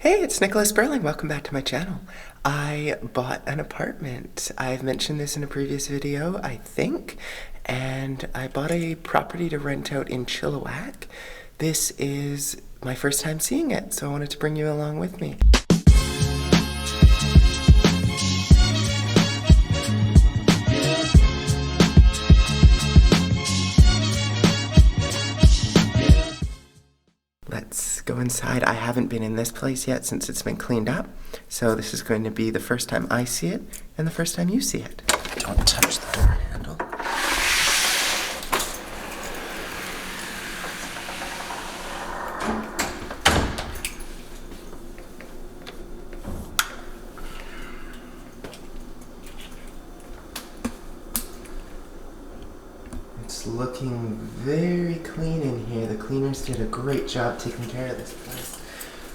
Hey, it's Nicholas Sperling. Welcome back to my channel. I bought an apartment. I've mentioned this in a previous video, I think, and I bought a property to rent out in Chilliwack. This is my first time seeing it, so I wanted to bring you along with me. Let's go inside. I haven't been in this place yet since it's been cleaned up, so this is going to be the first time I see it and the first time you see it. Don't touch the door handle. It's looking very clean in here. The cleaners did a great job taking care of this place.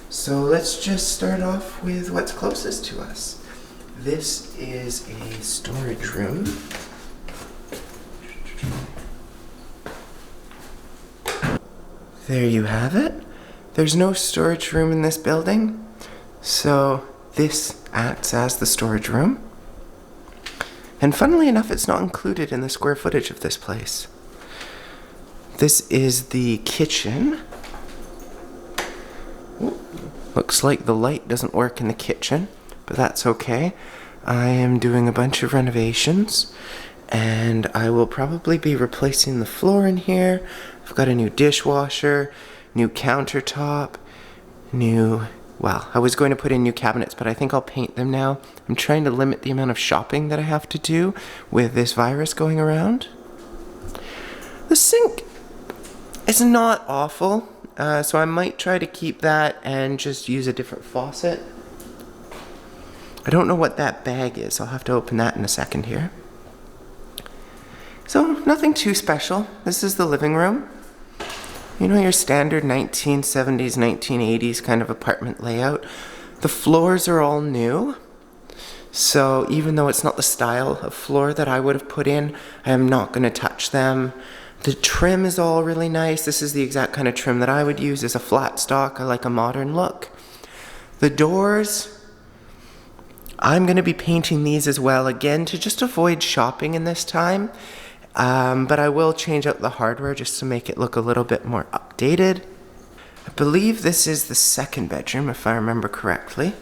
So let's just start off with what's closest to us. This is a storage room. There you have it. There's no storage room in this building, so this acts as the storage room. And funnily enough, it's not included in the square footage of this place. This is the kitchen. Ooh, looks like the light doesn't work in the kitchen, but that's okay. I am doing a bunch of renovations, and I will probably be replacing the floor in here. I've got a new dishwasher, new countertop, well, I was going to put in new cabinets, but I think I'll paint them now. I'm trying to limit the amount of shopping that I have to do with this virus going around. The sink is not awful, so I might try to keep that and just use a different faucet. I don't know what that bag is. I'll have to open that in a second here. So, nothing too special. This is the living room. You know, your standard 1970s, 1980s kind of apartment layout. The floors are all new. So even though it's not the style of floor that I would have put in, I am not going to touch them. The trim is all really nice. This is the exact kind of trim that I would use as a flat stock. I like a modern look. The doors, I'm going to be painting these as well, again, to just avoid shopping in this time. But I will change out the hardware just to make it look a little bit more updated. I believe this is the second bedroom, if I remember correctly.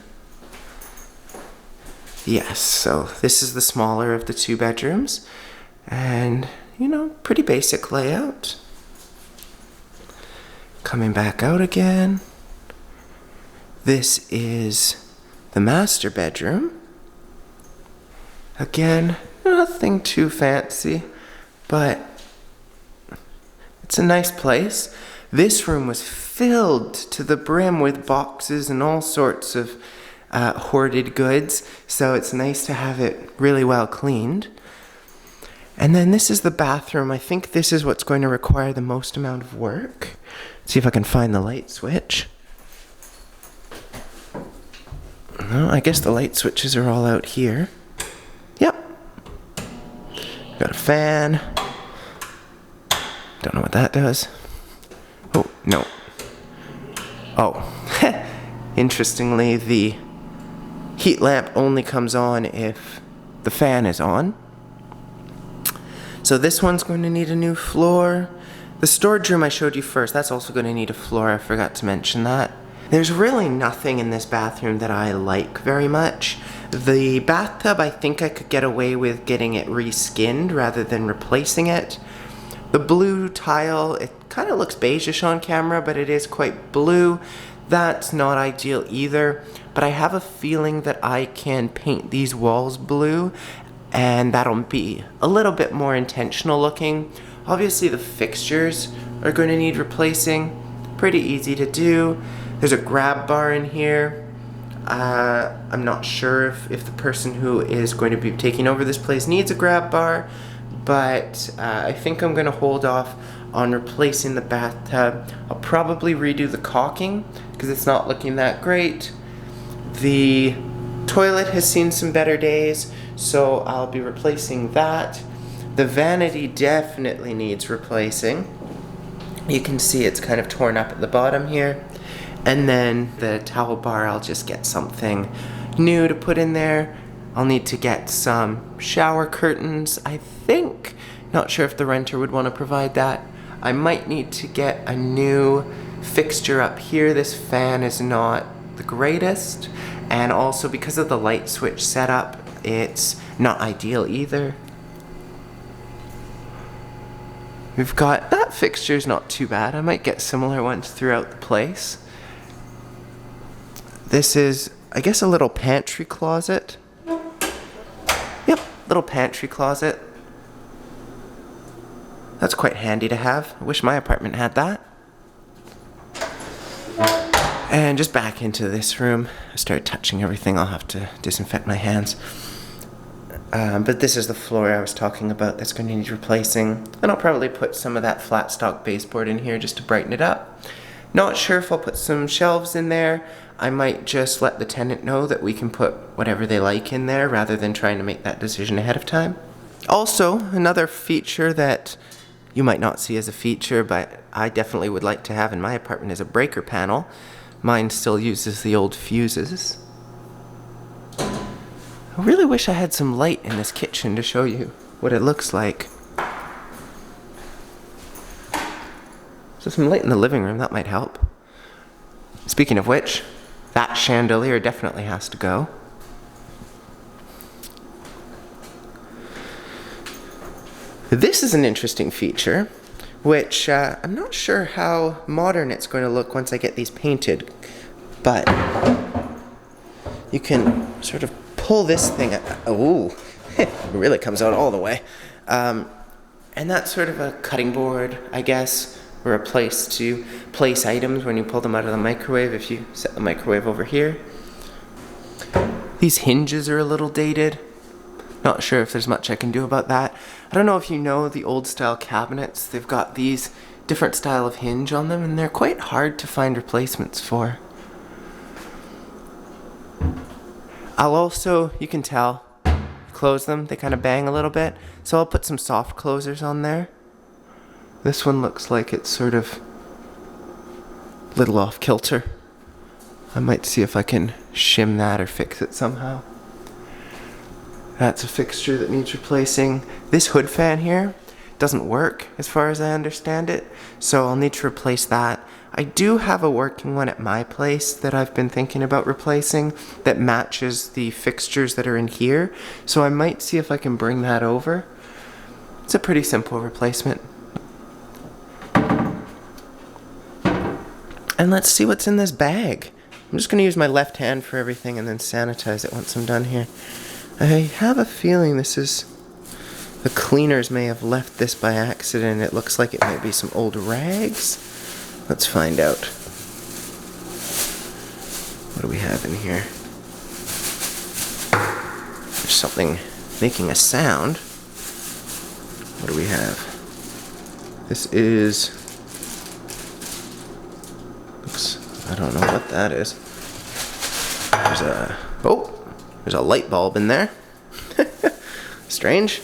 Yes, so this is the smaller of the two bedrooms. And, you know, pretty basic layout. Coming back out again. This is the master bedroom. Again, nothing too fancy, but it's a nice place. This room was filled to the brim with boxes and all sorts of hoarded goods, so it's nice to have it really well cleaned. And then this is the bathroom. I think this is what's going to require the most amount of work. Let's see if I can find the light switch. Well, I guess the light switches are all out here. Yep. Got a fan. Don't know what that does. Oh, no. Oh, interestingly, the heat lamp only comes on if the fan is on. So this one's going to need a new floor. The storage room I showed you first, that's also going to need a floor. I forgot to mention that. There's really nothing in this bathroom that I like very much. The bathtub, I think I could get away with getting it reskinned rather than replacing it. The blue tile, it kind of looks beigeish on camera, but it is quite blue. That's not ideal either, but I have a feeling that I can paint these walls blue, and that'll be a little bit more intentional looking. Obviously the fixtures are going to need replacing. Pretty easy to do. There's a grab bar in here. I'm not sure if the person who is going to be taking over this place needs a grab bar, but I think I'm going to hold off on replacing the bathtub. I'll probably redo the caulking because it's not looking that great. The toilet has seen some better days, so I'll be replacing that. The vanity definitely needs replacing. You can see it's kind of torn up at the bottom here. And then the towel bar, I'll just get something new to put in there. I'll need to get some shower curtains, I think. Not sure if the renter would want to provide that. I might need to get a new fixture up here. This fan is not the greatest. And also because of the light switch setup, it's not ideal either. We've got, that fixture's not too bad. I might get similar ones throughout the place. This is, I guess, a little pantry closet. Yep, little pantry closet. That's quite handy to have. I wish my apartment had that. And just back into this room. I started touching everything. I'll have to disinfect my hands. But this is the floor I was talking about that's going to need replacing. And I'll probably put some of that flat stock baseboard in here just to brighten it up. Not sure if I'll put some shelves in there. I might just let the tenant know that we can put whatever they like in there rather than trying to make that decision ahead of time. Also, another feature that you might not see as a feature, but I definitely would like to have in my apartment is a breaker panel. Mine still uses the old fuses. I really wish I had some light in this kitchen to show you what it looks like. So some light in the living room, that might help. Speaking of which, that chandelier definitely has to go. This is an interesting feature, which I'm not sure how modern it's going to look once I get these painted, but you can sort of pull this thing, oh, it really comes out all the way. And that's sort of a cutting board, I guess, or a place to place items when you pull them out of the microwave if you set the microwave over here. These hinges are a little dated. Not sure if there's much I can do about that. I don't know if you know the old style cabinets. They've got these different style of hinge on them and they're quite hard to find replacements for. I'll also, you can tell, close them, they kind of bang a little bit. So I'll put some soft closers on there. This one looks like it's sort of a little off kilter. I might see if I can shim that or fix it somehow. That's a fixture that needs replacing. This hood fan here doesn't work as far as I understand it, so I'll need to replace that. I do have a working one at my place that I've been thinking about replacing that matches the fixtures that are in here, so I might see if I can bring that over. It's a pretty simple replacement. And let's see what's in this bag. I'm just going to use my left hand for everything and then sanitize it once I'm done here. I have a feeling this is... The cleaners may have left this by accident. It looks like it might be some old rags. Let's find out. What do we have in here? There's something making a sound. What do we have? This is... Oops, I don't know what that is. There's a... Oh! There's a light bulb in there. Strange.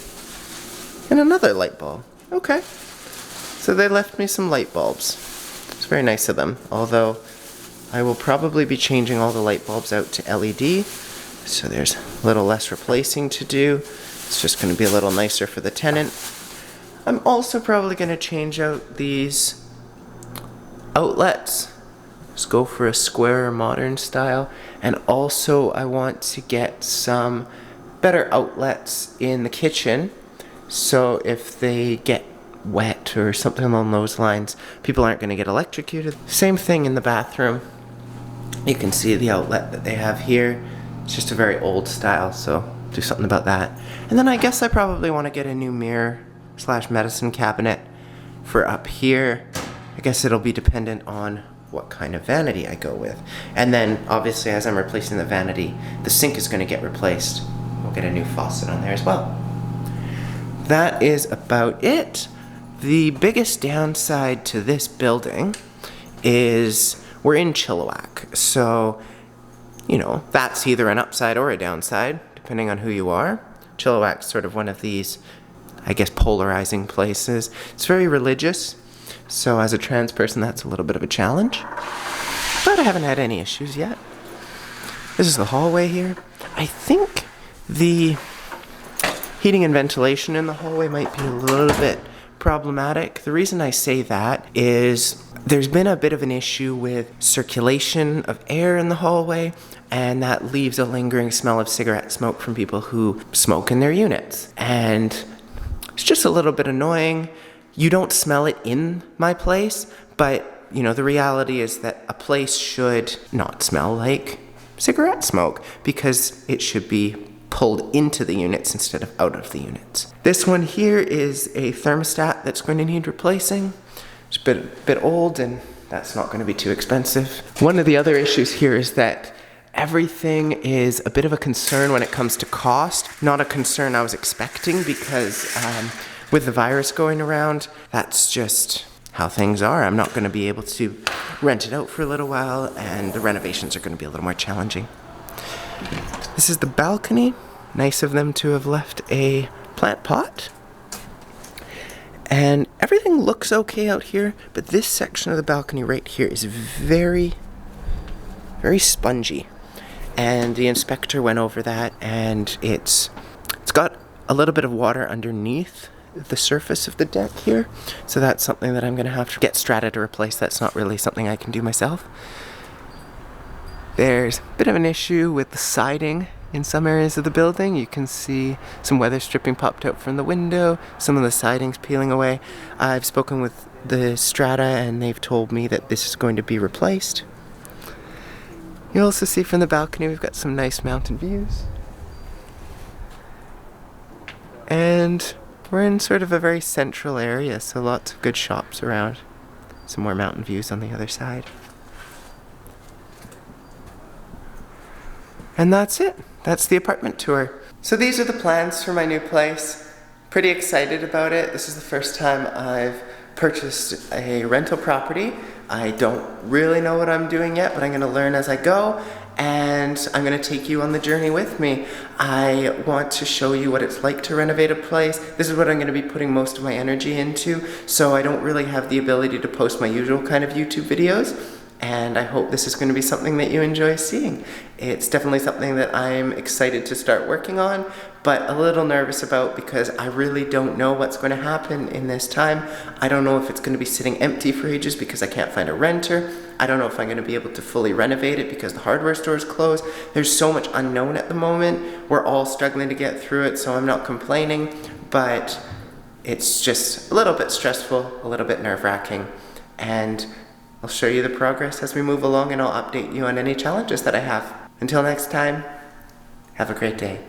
And another light bulb. Okay. So they left me some light bulbs. It's very nice of them. Although I will probably be changing all the light bulbs out to LED. So there's a little less replacing to do. It's just going to be a little nicer for the tenant. I'm also probably going to change out these outlets. Just go for a square or modern style. And also I want to get some better outlets in the kitchen. So if they get wet or something along those lines, people aren't going to get electrocuted. Same thing in the bathroom. You can see the outlet that they have here. It's just a very old style, so do something about that. And then I guess I probably want to get a new mirror / medicine cabinet for up here. I guess it'll be dependent on what kind of vanity I go with. And then obviously as I'm replacing the vanity, the sink is going to get replaced. We'll get a new faucet on there as well. That is about it. The biggest downside to this building is we're in Chilliwack. So, you know, that's either an upside or a downside, depending on who you are. Chilliwack's sort of one of these, I guess, polarizing places. It's very religious. So as a trans person, that's a little bit of a challenge. but I haven't had any issues yet. This is the hallway here. I think the heating and ventilation in the hallway might be a little bit problematic. The reason I say that is there's been a bit of an issue with circulation of air in the hallway, and that leaves a lingering smell of cigarette smoke from people who smoke in their units. And it's just a little bit annoying. You don't smell it in my place, but you know, the reality is that a place should not smell like cigarette smoke because it should be pulled into the units instead of out of the units. This one here is a thermostat that's going to need replacing. It's a bit old, and that's not going to be too expensive. One of the other issues here is that everything is a bit of a concern when it comes to cost. Not a concern I was expecting because with the virus going around, that's just how things are. I'm not going to be able to rent it out for a little while, and the renovations are going to be a little more challenging. This is the balcony. Nice of them to have left a plant pot. And everything looks okay out here, but this section of the balcony right here is very, very spongy. And the inspector went over that, and it's got a little bit of water underneath the surface of the deck here. So that's something that I'm going to have to get Strata to replace. That's not really something I can do myself. There's a bit of an issue with the siding in some areas of the building. You can see some weather stripping popped out from the window, some of the siding's peeling away. I've spoken with the Strata and they've told me that this is going to be replaced. You'll also see from the balcony we've got some nice mountain views. And we're in sort of a very central area, so lots of good shops around. Some more mountain views on the other side. And that's it. That's the apartment tour. So these are the plans for my new place. Pretty excited about it. This is the first time I've purchased a rental property. I don't really know what I'm doing yet, but I'm going to learn as I go, and I'm going to take you on the journey with me. I want to show you what it's like to renovate a place. This is what I'm going to be putting most of my energy into, so I don't really have the ability to post my usual kind of YouTube videos. And I hope this is going to be something that you enjoy seeing. It's definitely something that I'm excited to start working on, but a little nervous about because I really don't know what's going to happen in this time. I don't know if it's going to be sitting empty for ages because I can't find a renter. I don't know if I'm going to be able to fully renovate it because the hardware store is closed. There's so much unknown at the moment. We're all struggling to get through it, so I'm not complaining, but it's just a little bit stressful, a little bit nerve-wracking, and I'll show you the progress as we move along, and I'll update you on any challenges that I have. Until next time, have a great day.